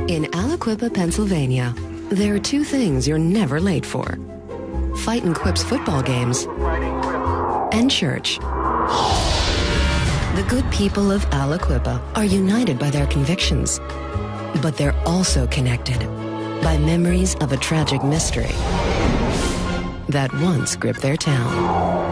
In Aliquippa, Pennsylvania, there are two things you're never late for: Fightin' Quip's football games and church. The good people of Aliquippa are united by their convictions, but they're also connected by memories of a tragic mystery that once gripped their town.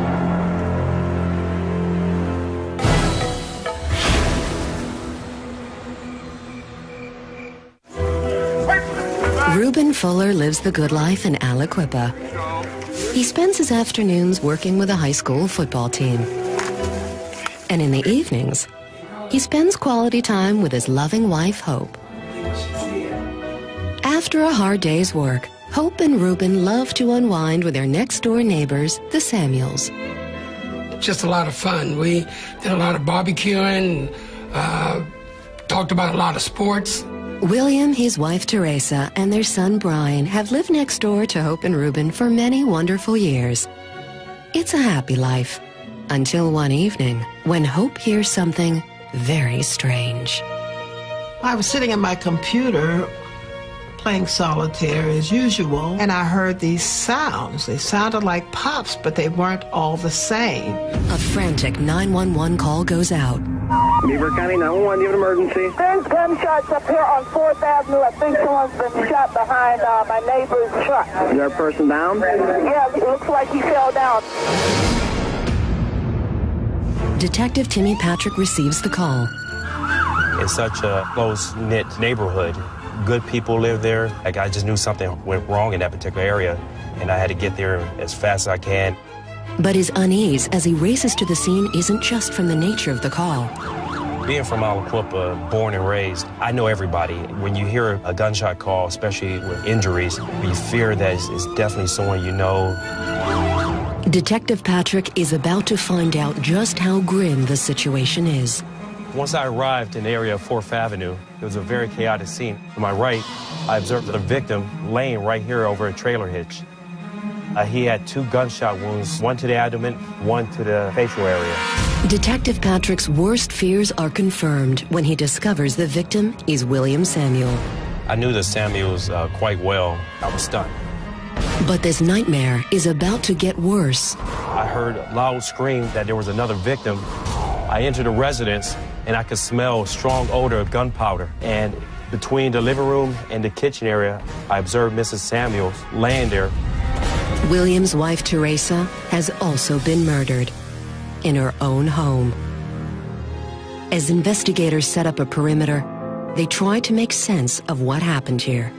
Reuben Fuller lives the good life in Aliquippa. He spends his afternoons working with a high school football team. And in the evenings, he spends quality time with his loving wife, Hope. After a hard day's work, Hope and Reuben love to unwind with their next-door neighbors, the Samuels. Just a lot of fun. We did a lot of barbecuing, talked about a lot of sports. William, his wife Teresa, and their son Brian have lived next door to Hope and Reuben for many wonderful years. It's a happy life, until one evening when Hope hears something very strange. I was sitting at my computer playing solitaire as usual, and I heard these sounds. They sounded like pops, but they weren't all the same. A frantic 911 call goes out. Beaver County 911, you have an emergency? There's gunshots up here on 4th Avenue. I think someone's been shot behind my neighbor's truck. Is there a person down? Yeah, it looks like he fell down. Detective Timmy Patrick receives the call. It's such a close-knit neighborhood. Good people live there. Like, I just knew something went wrong in that particular area, and I had to get there as fast as I can. But his unease as he races to the scene isn't just from the nature of the call. Being from Aliquippa, born and raised, I know everybody. When you hear a gunshot call, especially with injuries, you fear that it's definitely someone you know. Detective Patrick is about to find out just how grim the situation is. Once I arrived in the area of 4th Avenue, it was a very chaotic scene. To my right, I observed the victim laying right here over a trailer hitch. He had 2 gunshot wounds, one to the abdomen, one to the facial area. Detective Patrick's worst fears are confirmed when he discovers the victim is William Samuel. I knew the Samuels quite well. I was stunned. But this nightmare is about to get worse. I heard a loud scream that there was another victim. I entered the residence, and I could smell a strong odor of gunpowder. And between the living room and the kitchen area, I observed Mrs. Samuels laying there. William's wife, Teresa, has also been murdered in her own home. As investigators set up a perimeter, they try to make sense of what happened here.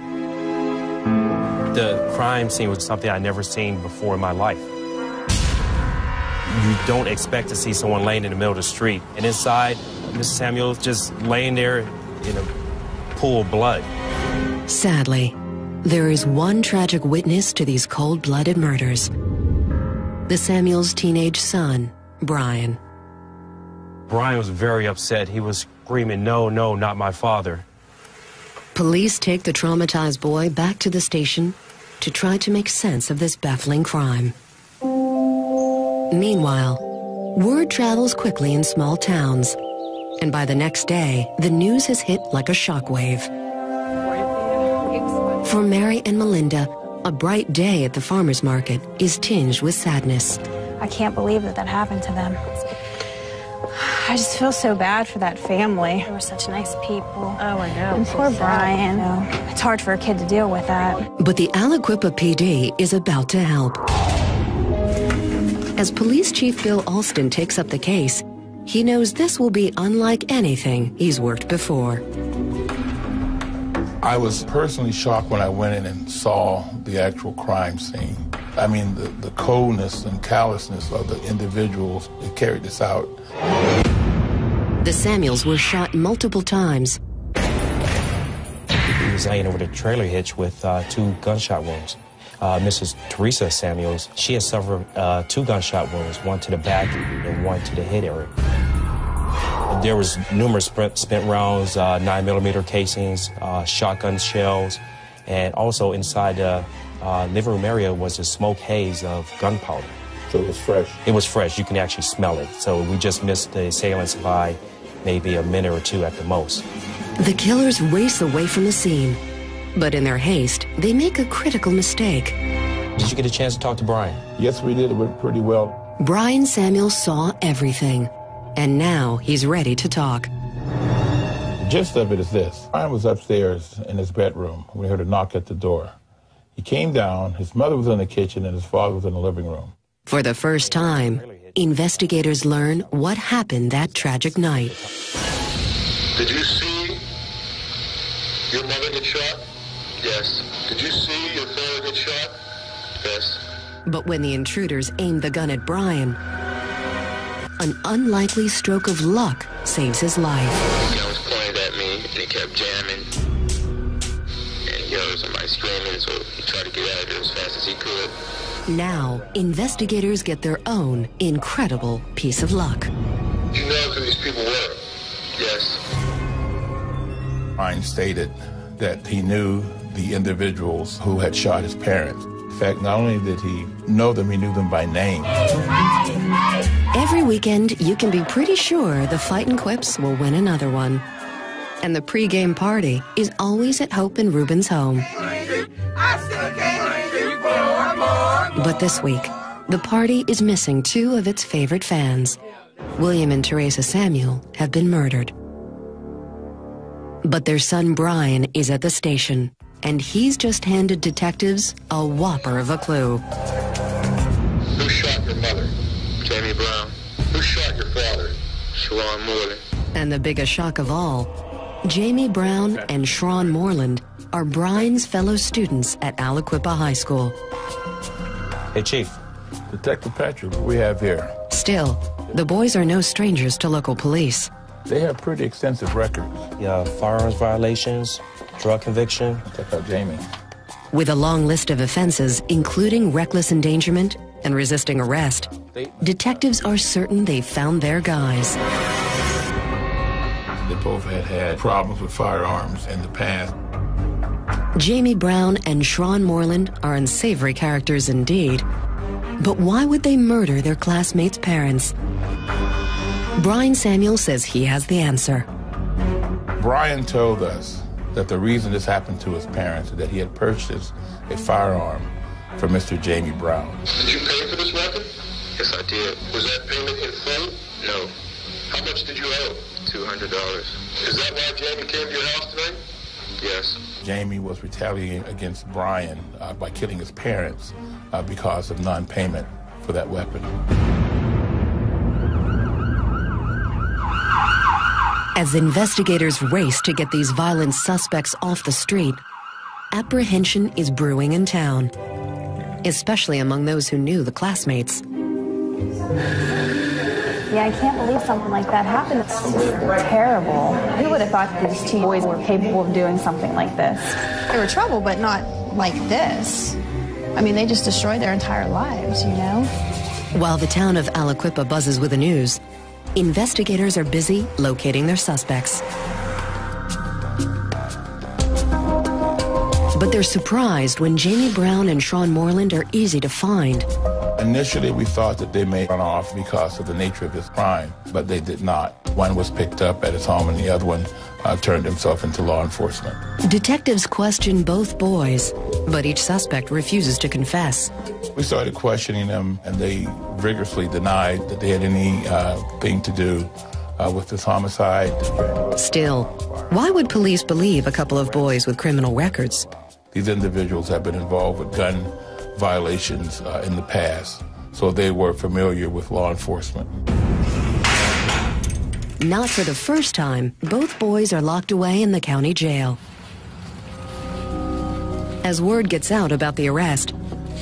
The crime scene was something I'd never seen before in my life. You don't expect to see someone laying in the middle of the street. And inside, Mrs. Samuels just laying there in a pool of blood. Sadly, there is one tragic witness to these cold-blooded murders. The Samuels' teenage son, Brian. Brian was very upset. He was screaming, "No, no, not my father." Police take the traumatized boy back to the station to try to make sense of this baffling crime. Meanwhile, word travels quickly in small towns, and by the next day, the news has hit like a shockwave. For Mary and Melinda, a bright day at the farmer's market is tinged with sadness. I can't believe that happened to them. I just feel so bad for that family. They were such nice people. Oh, I know. And poor Brian. It's hard for a kid to deal with that. But the Aliquippa PD is about to help. As Police Chief Bill Alston takes up the case, he knows this will be unlike anything he's worked before. I was personally shocked when I went in and saw the actual crime scene. I mean, the coldness and callousness of the individuals that carried this out. The Samuels were shot multiple times. He was laying over the trailer hitch with 2 gunshot wounds. Mrs. Teresa Samuels, she had suffered 2 gunshot wounds, one to the back and one to the head area. There was numerous spent rounds, 9mm casings, shotgun shells, and also inside the living room area was a smoke haze of gunpowder. So it was fresh? It was fresh. You can actually smell it. So we just missed the assailants by maybe a minute or 2 at the most. The killers race away from the scene, but in their haste, they make a critical mistake. Did you get a chance to talk to Brian? Yes, we did. It went pretty well. Brian Samuels saw everything, and now he's ready to talk. The gist of it is this. Brian was upstairs in his bedroom when he heard a knock at the door. He came down, his mother was in the kitchen, and his father was in the living room. For the first time, investigators learn what happened that tragic night. Did you see your mother get shot? Yes. Did you see your father get shot? Yes. But when the intruders aimed the gun at Brian, an unlikely stroke of luck saves his life. The gun was pointed at me, and he kept jamming. And he heard somebody screaming, so he tried to get out of there as fast as he could. Now, investigators get their own incredible piece of luck. Did you know who these people were? Yes. Brian stated that he knew the individuals who had shot his parents. In fact, not only did he know them, he knew them by name. Every weekend, you can be pretty sure the Fightin' Quips will win another one. And the pregame party is always at Hope and Ruben's home. But this week, the party is missing two of its favorite fans. William and Teresa Samuel have been murdered. But their son Brian is at the station, and he's just handed detectives a whopper of a clue. Who shot your mother? Jamie Brown. Who shot your father? Sharon Moreland. And the biggest shock of all, Jamie Brown and Sharon Moreland are Brian's fellow students at Aliquippa High School. Hey, Chief. Detective Patrick, what we have here. Still, the boys are no strangers to local police. They have pretty extensive records. Yeah, firearms violations, drug conviction. Check out Jamie. With a long list of offenses, including reckless endangerment and resisting arrest, detectives are certain they've found their guys. They both had problems with firearms in the past. Jamie Brown and Sharon Moreland are unsavory characters indeed. But why would they murder their classmates' parents? Brian Samuel says he has the answer. Brian told us that the reason this happened to his parents is that he had purchased a firearm for Mr. Jamie Brown. Did you pay for this weapon? Yes, I did. Was that payment in full? No. How much did you owe? $200. Is that why Jamie came to your house tonight? Yes. Jamie was retaliating against Brian by killing his parents because of non-payment for that weapon. As investigators race to get these violent suspects off the street, apprehension is brewing in town, especially among those who knew the classmates. Yeah, I can't believe something like that happened. It's terrible. Who would have thought that these two boys were capable of doing something like this? They were trouble, but not like this. I mean, they just destroyed their entire lives, you know? While the town of Aliquippa buzzes with the news, investigators are busy locating their suspects. But they're surprised when Jamie Brown and Sharon Moreland are easy to find. Initially, we thought that they may run off because of the nature of his crime, but they did not. One was picked up at his home, and the other one turned himself into law enforcement. Detectives question both boys, but each suspect refuses to confess. We started questioning them, and they vigorously denied that they had anything to do with this homicide. Still, why would police believe a couple of boys with criminal records? These individuals have been involved with gun violations in the past, so they were familiar with law enforcement. Not for the first time, both boys are locked away in the county jail. As word gets out about the arrest,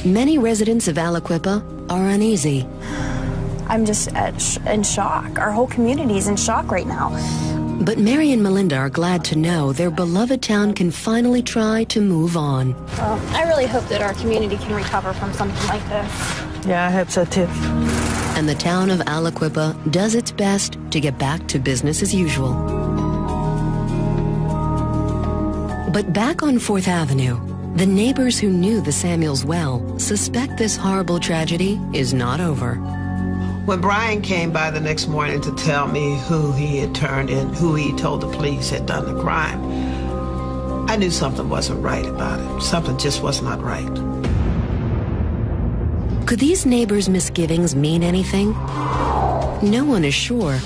many residents of Aliquippa are uneasy. I'm just in shock. Our whole community is in shock right now. But Mary and Melinda are glad to know their beloved town can finally try to move on. Well, I really hope that our community can recover from something like this. Yeah, I hope so too. And the town of Aliquippa does its best to get back to business as usual. But back on 4th Avenue, the neighbors who knew the Samuels well suspect this horrible tragedy is not over. When Brian came by the next morning to tell me who he had turned in, who he told the police had done the crime, I knew something wasn't right about it. Something just was not right. Could these neighbors' misgivings mean anything? No one is sure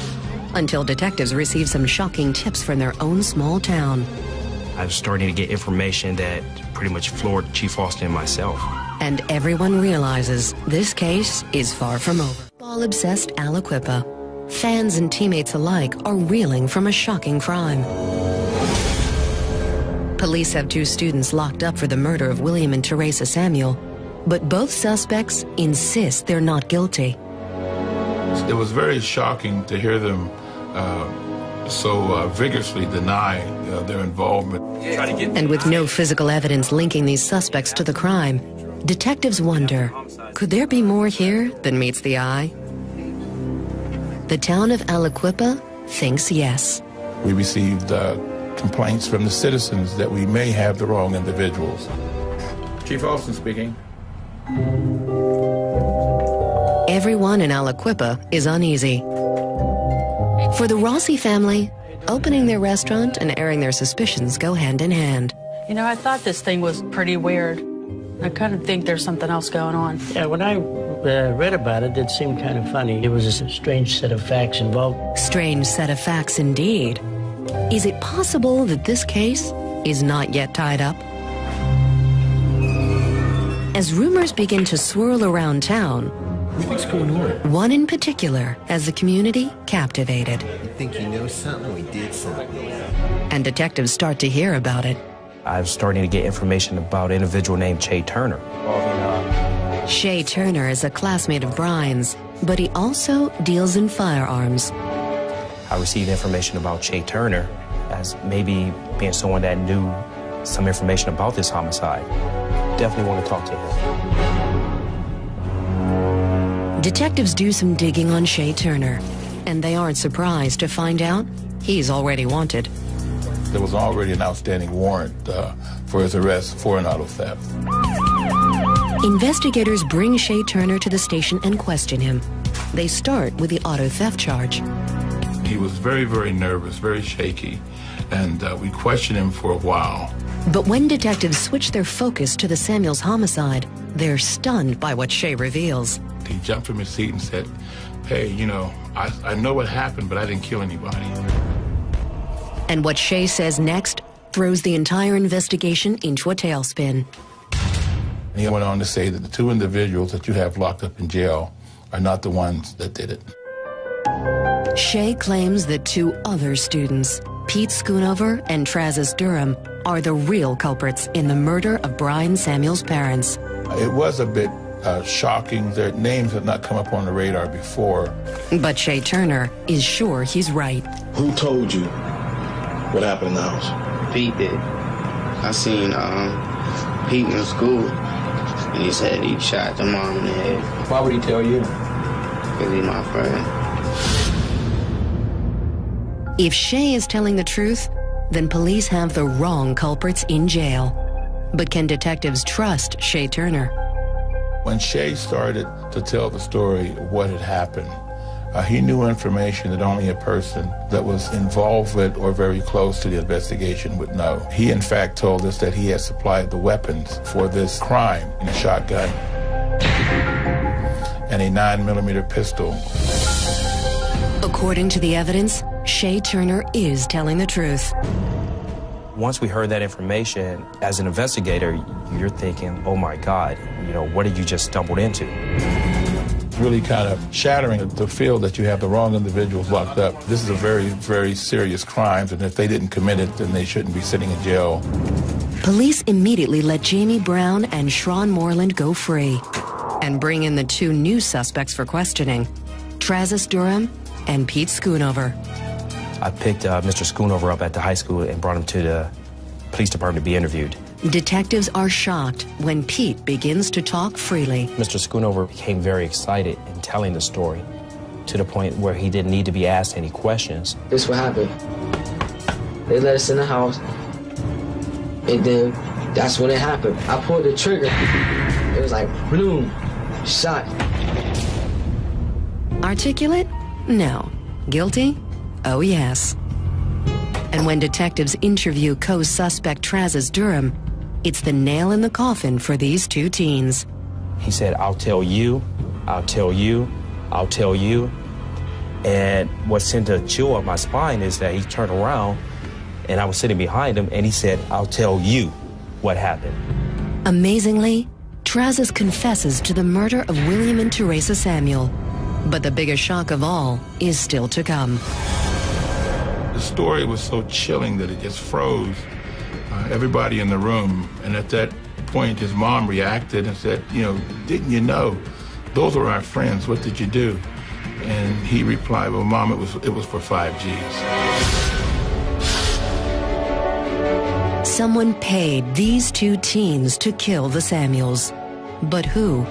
until detectives receive some shocking tips from their own small town. I was starting to get information that pretty much floored Chief Austin and myself. And everyone realizes this case is far from over. Ball-obsessed Aliquippa, fans and teammates alike are reeling from a shocking crime. Police have 2 students locked up for the murder of William and Teresa Samuel, but both suspects insist they're not guilty. It was very shocking to hear them so vigorously deny their involvement. And with no physical evidence linking these suspects to the crime, detectives wonder, could there be more here than meets the eye? The town of Aliquippa thinks yes. We received complaints from the citizens that we may have the wrong individuals. Chief Austin speaking. Everyone in Aliquippa is uneasy. For the Rossi family, opening their restaurant and airing their suspicions go hand in hand. You know, I thought this thing was pretty weird. I kind of think there's something else going on. Yeah, when I read about it, it seemed kind of funny. It was a strange set of facts involved. Strange set of facts indeed. Is it possible that this case is not yet tied up? As rumors begin to swirl around town, what do you think's going on? One in particular has the community captivated. You think you know something? We did something. And detectives start to hear about it. I'm starting to get information about an individual named Shay Turner. Shay Turner is a classmate of Brian's, but he also deals in firearms. I received information about Shay Turner as maybe being someone that knew some information about this homicide. Definitely want to talk to him. Detectives do some digging on Shay Turner, and they aren't surprised to find out he's already wanted. There was already an outstanding warrant for his arrest for an auto theft. Investigators bring Shay Turner to the station and question him. They start with the auto theft charge. He was very, very nervous, very shaky, and we questioned him for a while. But when detectives switch their focus to the Samuels homicide, they're stunned by what Shay reveals. He jumped from his seat and said, hey, you know, I know what happened, but I didn't kill anybody. And what Shay says next throws the entire investigation into a tailspin. He went on to say that the 2 individuals that you have locked up in jail are not the ones that did it. Shay claims that 2 other students, Pete Schoonover and Travis Durham, are the real culprits in the murder of Brian Samuel's parents. It was a bit shocking. Their names had not come up on the radar before. But Shay Turner is sure he's right. Who told you what happened in the house? Pete did. I seen Pete in school, and he said he shot the mom in the head. Why would he tell you? Because he's my friend. If Shay is telling the truth, then police have the wrong culprits in jail. But can detectives trust Shay Turner? When Shay started to tell the story of what had happened, he knew information that only a person that was involved with or very close to the investigation would know. He, in fact, told us that he had supplied the weapons for this crime, a shotgun and a 9mm pistol. According to the evidence, Shay Turner is telling the truth. Once we heard that information, as an investigator, you're thinking, oh my God, you know, what did you just stumbled into? Really kind of shattering to feel that you have the wrong individuals locked up. This is a very, very serious crime, and if they didn't commit it, then they shouldn't be sitting in jail. Police immediately let Jamie Brown and Shawn Moreland go free and bring in the 2 new suspects for questioning, Travis Durham and Pete Schoonover. I picked Mr. Schoonover up at the high school and brought him to the police department to be interviewed. Detectives are shocked when Pete begins to talk freely. Mr. Schoonover became very excited in telling the story to the point where he didn't need to be asked any questions. This what happened. They let us in the house, and then that's when it happened. I pulled the trigger. It was like, boom, shot. Our Inarticulate? No. Guilty? Oh, yes. And when detectives interview co-suspect Trazis Durham, it's the nail in the coffin for these two teens. He said, I'll tell you, I'll tell you, I'll tell you. And what sent a chill up my spine is that he turned around and I was sitting behind him and he said, I'll tell you what happened. Amazingly, Trazis confesses to the murder of William and Teresa Samuel. But the biggest shock of all is still to come. The story was so chilling that it just froze everybody in the room. And at that point, his mom reacted and said, didn't you know? Those were our friends. What did you do? And he replied, well, Mom, it was for 5 Gs. Someone paid these two teens to kill the Samuels. But who?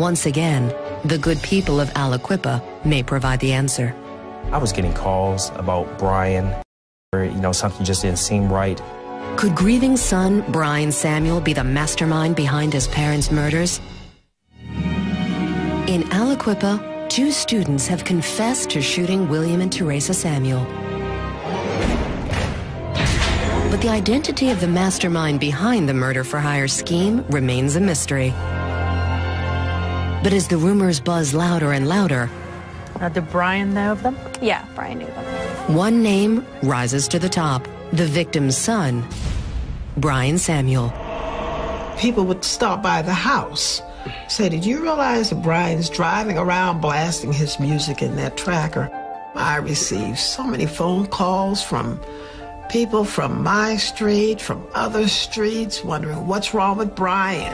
Once again, the good people of Aliquippa may provide the answer. I was getting calls about Brian, something just didn't seem right. Could grieving son Brian Samuel be the mastermind behind his parents' murders? In Aliquippa, 2 students have confessed to shooting William and Teresa Samuel. But the identity of the mastermind behind the murder-for-hire scheme remains a mystery. But as the rumors buzz louder and louder, did Brian know of them? Yeah, Brian knew them. one name rises to the top: the victim's son, Brian Samuel. People would stop by the house, say, did you realize that Brian's driving around blasting his music in that tracker? I received so many phone calls from people from my street, from other streets, wondering what's wrong with Brian.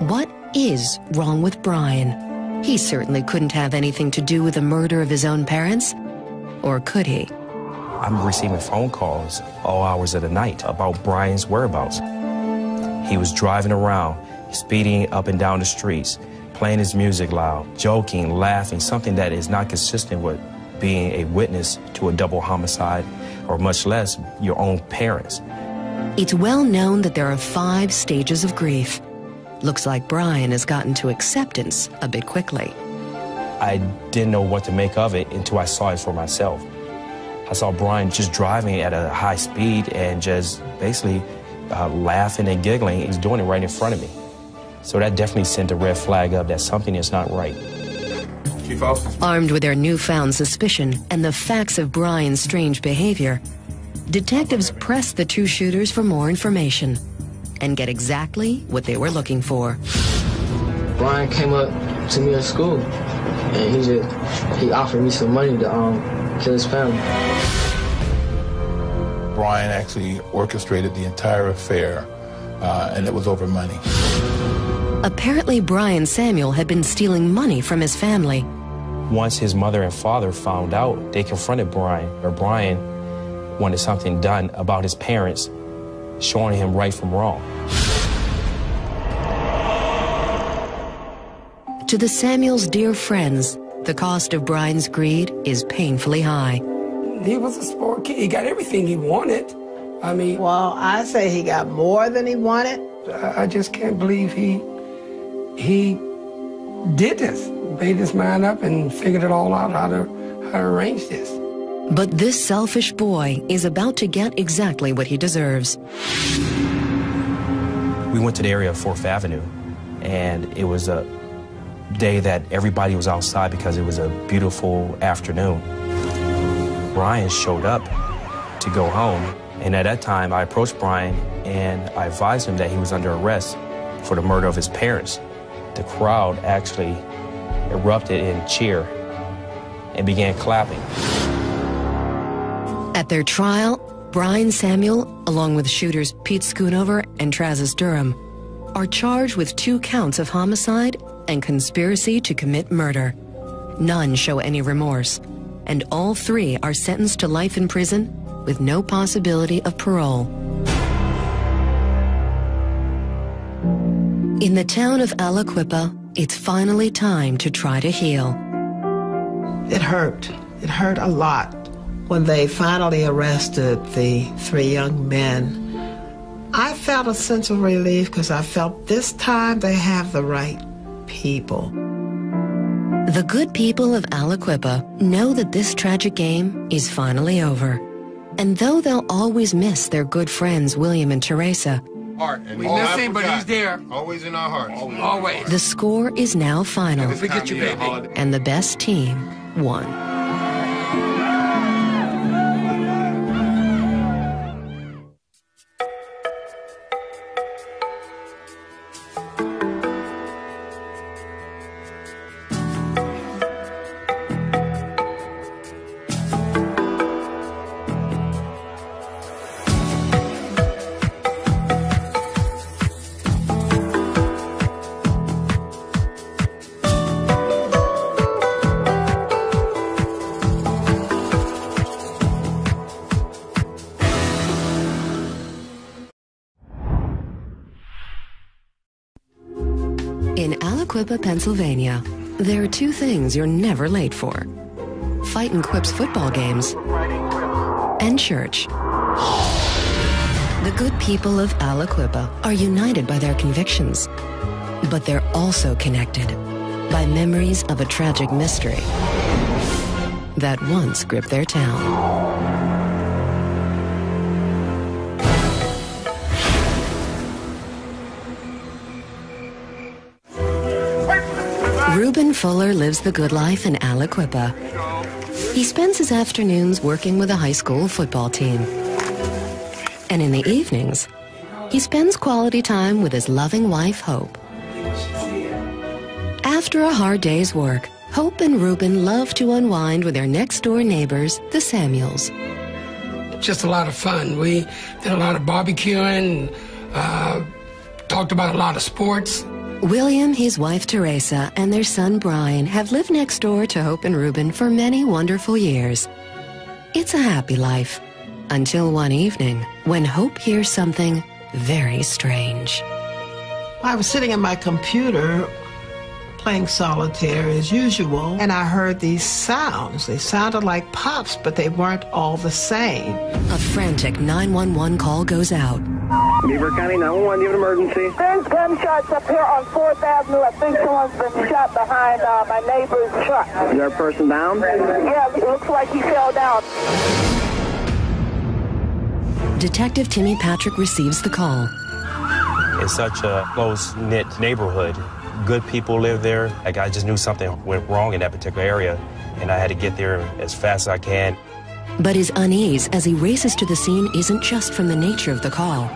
What is wrong with Brian? He certainly couldn't have anything to do with the murder of his own parents. Or could he? I'm receiving phone calls all hours of the night about Brian's whereabouts. He was driving around, speeding up and down the streets, playing his music loud, joking, laughing, something that is not consistent with being a witness to a double homicide, or much less your own parents. It's well known that there are 5 stages of grief. Looks like Brian has gotten to acceptance a bit quickly. I didn't know what to make of it until I saw it for myself. I saw Brian just driving at a high speed and just basically laughing and giggling. He was doing it right in front of me. So that definitely sent a red flag up that something is not right. Armed with their newfound suspicion and the facts of Brian's strange behavior, detectives press the 2 shooters for more information and get exactly what they were looking for. Brian came up to me at school and he offered me some money to kill his family. Brian actually orchestrated the entire affair, and it was over money. Apparently, Brian Samuel had been stealing money from his family. Once his mother and father found out, they confronted Brian, or Brian wanted something done about his parents, showing him right from wrong. To the Samuels' dear friends, the cost of Brian's greed is painfully high. He was a sport kid. He got everything he wanted. Well, I say he got more than he wanted. I just can't believe he did this, made his mind up and figured it all out, how to arrange this. But this selfish boy is about to get exactly what he deserves. We went to the area of 4th Avenue, and it was a day that everybody was outside because it was a beautiful afternoon. Brian showed up to go home, and at that time I approached Brian and I advised him that he was under arrest for the murder of his parents. The crowd actually erupted in cheer and began clapping. At their trial, Brian Samuel, along with shooters Pete Schoonover and Trazis Durham, are charged with 2 counts of homicide and conspiracy to commit murder. None show any remorse, and all 3 are sentenced to life in prison with no possibility of parole. In the town of Aliquippa, it's finally time to try to heal. It hurt. It hurt a lot. When they finally arrested the 3 young men, I felt a sense of relief because I felt this time they have the right people. The good people of Aliquippa know that this tragic game is finally over. And though they'll always miss their good friends William and Teresa, we miss him, but he's there. Always in our hearts. Always. the score is now final, Never forget you, baby. and the best team won. In Aliquippa, Pennsylvania, there are two things you're never late for: Fightin' Quip's football games and church. The good people of Aliquippa are united by their convictions, but they're also connected by memories of a tragic mystery that once gripped their town. Reuben Fuller lives the good life in Aliquippa. He spends his afternoons working with a high school football team. And in the evenings, he spends quality time with his loving wife, Hope. After a hard day's work, Hope and Reuben love to unwind with their next-door neighbors, the Samuels. Just a lot of fun. We did a lot of barbecuing, talked about a lot of sports. William, his wife Teresa, and their son Brian have lived next door to Hope and Reuben for many wonderful years. It's a happy life, until one evening when Hope hears something very strange. I was sitting at my computer playing solitaire as usual, and I heard these sounds. They sounded like pops, but they weren't all the same. A frantic 911 call goes out. Beaver County 911, do you have an emergency? There's gunshots up here on 4th Avenue. I think someone's been shot behind my neighbor's truck. Is there a person down? Yeah, it looks like he fell down. Detective Timmy Patrick receives the call. It's such a close-knit neighborhood. Good people live there. Like, I just knew something went wrong in that particular area, and I had to get there as fast as I can. But his unease as he races to the scene isn't just from the nature of the call.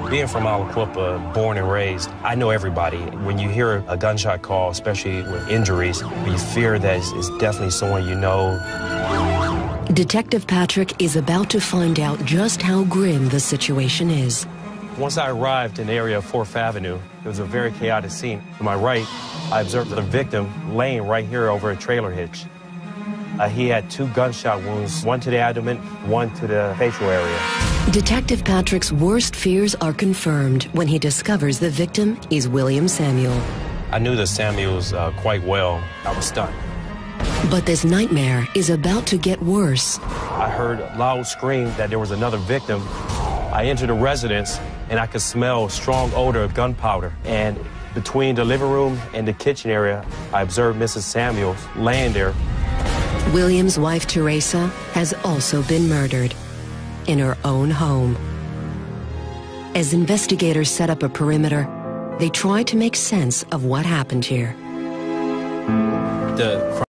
Being from Aliquippa, born and raised, I know everybody. When you hear a gunshot call, especially with injuries, you fear that it's definitely someone you know. Detective Patrick is about to find out just how grim the situation is. Once I arrived in the area of 4th Avenue, it was a very chaotic scene. To my right, I observed the victim laying right here over a trailer hitch. He had 2 gunshot wounds, one to the abdomen, one to the facial area. Detective Patrick's worst fears are confirmed when he discovers the victim is William Samuel. I knew the Samuels quite well. I was stunned. But this nightmare is about to get worse. I heard a loud scream that there was another victim. I entered the residence, and I could smell a strong odor of gunpowder. And between the living room and the kitchen area, I observed Mrs. Samuels laying there. William's wife, Teresa, has also been murdered in her own home. As investigators set up a perimeter, they try to make sense of what happened here. The